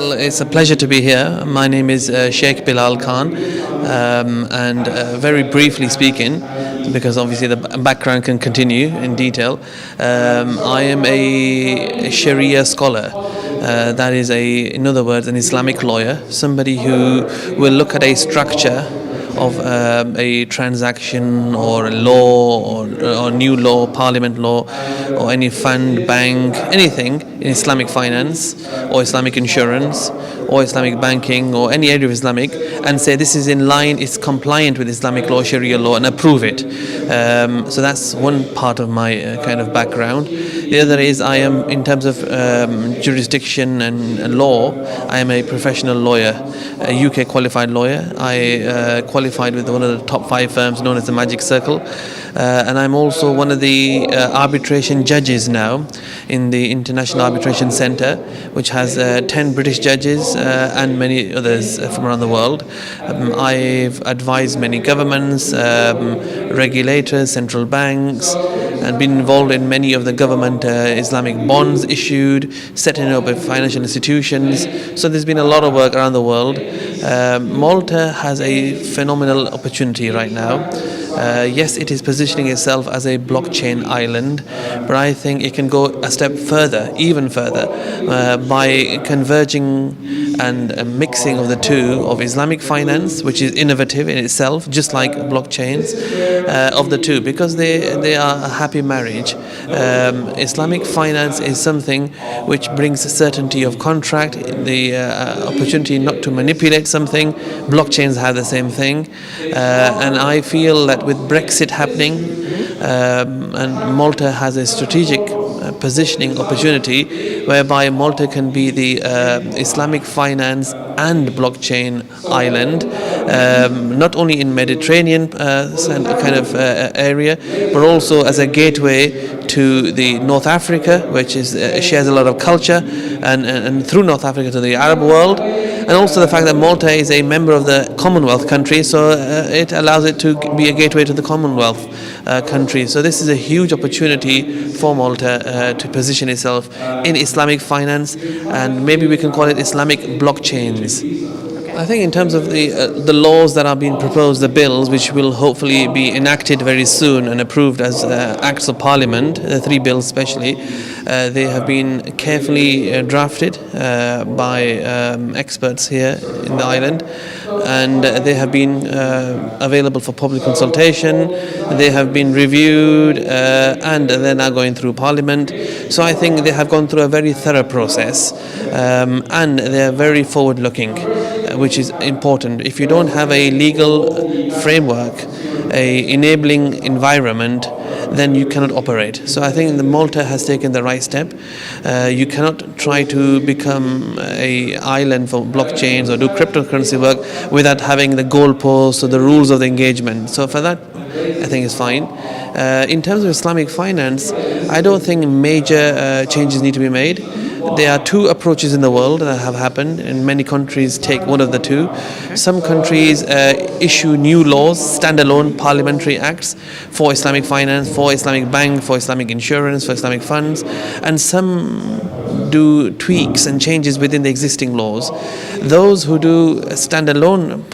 Well, it's a pleasure to be here. My name is Sheikh Bilal Khan, and very briefly speaking, because obviously the background can continue in detail, I am a Sharia scholar. That is, in other words, an Islamic lawyer, somebody who will look at a structure of a transaction or a law or new law, parliament law, or any fund, bank, anything in Islamic finance or Islamic insurance or Islamic banking or any area of Islamic, and say this is in line, it's compliant with Islamic law, Sharia law, and approve it. So that's one part of my kind of background. The other is I am, in terms of jurisdiction and law, I am a professional lawyer, a UK qualified lawyer. I qualified with one of the top 5 firms known as the Magic Circle, and I'm also one of the arbitration judges now in the International Arbitration Centre, which has 10 British judges and many others from around the world. I've advised many governments, regulators, central banks, and been involved in many of the government Islamic bonds issued, setting up of financial institutions. So there's been a lot of work around the world. Malta has a phenomenal opportunity right now. Yes, it is positioning itself as a blockchain island, but I think it can go a step further, even further, by converging and mixing of the two, of Islamic finance, which is innovative in itself, just like blockchains, of the two, because they are a happy marriage. Islamic finance is something which brings certainty of contract, the opportunity not to manipulate something. Blockchains have the same thing, and I feel that with Brexit happening, and Malta has a strategic positioning opportunity whereby Malta can be the Islamic finance and blockchain island, not only in Mediterranean kind of area, but also as a gateway to the North Africa, which is shares a lot of culture, and through North Africa to the Arab world. And also the fact that Malta is a member of the Commonwealth country, so it allows it to be a gateway to the Commonwealth countries. So this is a huge opportunity for Malta to position itself in Islamic finance, and maybe we can call it Islamic blockchains. I think in terms of the laws that are being proposed, the bills which will hopefully be enacted very soon and approved as acts of parliament, the 3 bills especially, they have been carefully drafted by experts here in the island, and they have been available for public consultation. They have been reviewed, and they're now going through parliament. So I think they have gone through a very thorough process, and they're very forward looking, which is important. If you don't have a legal framework, a enabling environment, then you cannot operate. So I think Malta has taken the right step. You cannot try to become an island for blockchains or do cryptocurrency work without having the goalposts or the rules of the engagement. So for that, I think it's fine. In terms of Islamic finance, I don't think major changes need to be made. There are 2 approaches in the world that have happened, and many countries take one of the 2. Some countries issue new laws, standalone parliamentary acts for Islamic finance, for Islamic bank, for Islamic insurance, for Islamic funds, and some do tweaks and changes within the existing laws. Those who do standalone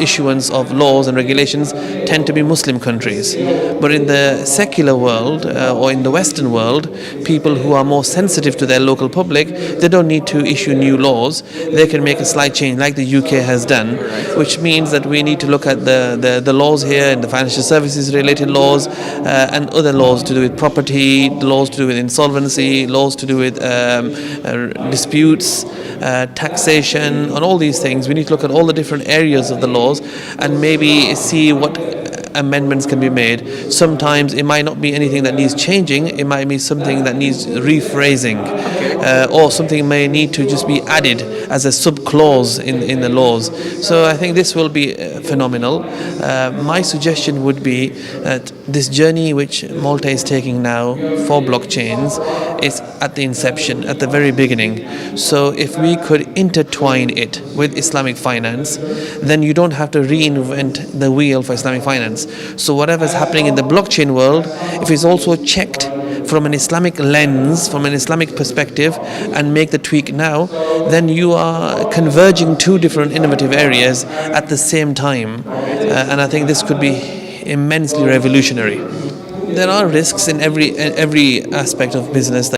issuance of laws and regulations tend to be Muslim countries. But in the secular world, or in the Western world, people who are more sensitive to their local public, they don't need to issue new laws. They can make a slight change like the UK has done, which means that we need to look at the laws here, and the financial services related laws, and other laws to do with property, laws to do with insolvency, laws to do with disputes, taxation, and all these things. We need to look at all the different areas of the laws and maybe see what amendments can be made. Sometimes it might not be anything that needs changing, it might be something that needs rephrasing, or something may need to just be added as a sub-clause in the laws. So I think this will be phenomenal. My suggestion would be that this journey which Malta is taking now for blockchains is at the inception, at the very beginning. So if we could intertwine it with Islamic finance, then you don't have to reinvent the wheel for Islamic finance. So whatever's happening in the blockchain world, if it's also checked from an Islamic lens, from an Islamic perspective, and make the tweak now, then you are converging two different innovative areas at the same time. And I think this could be immensely revolutionary. There are risks in every aspect of business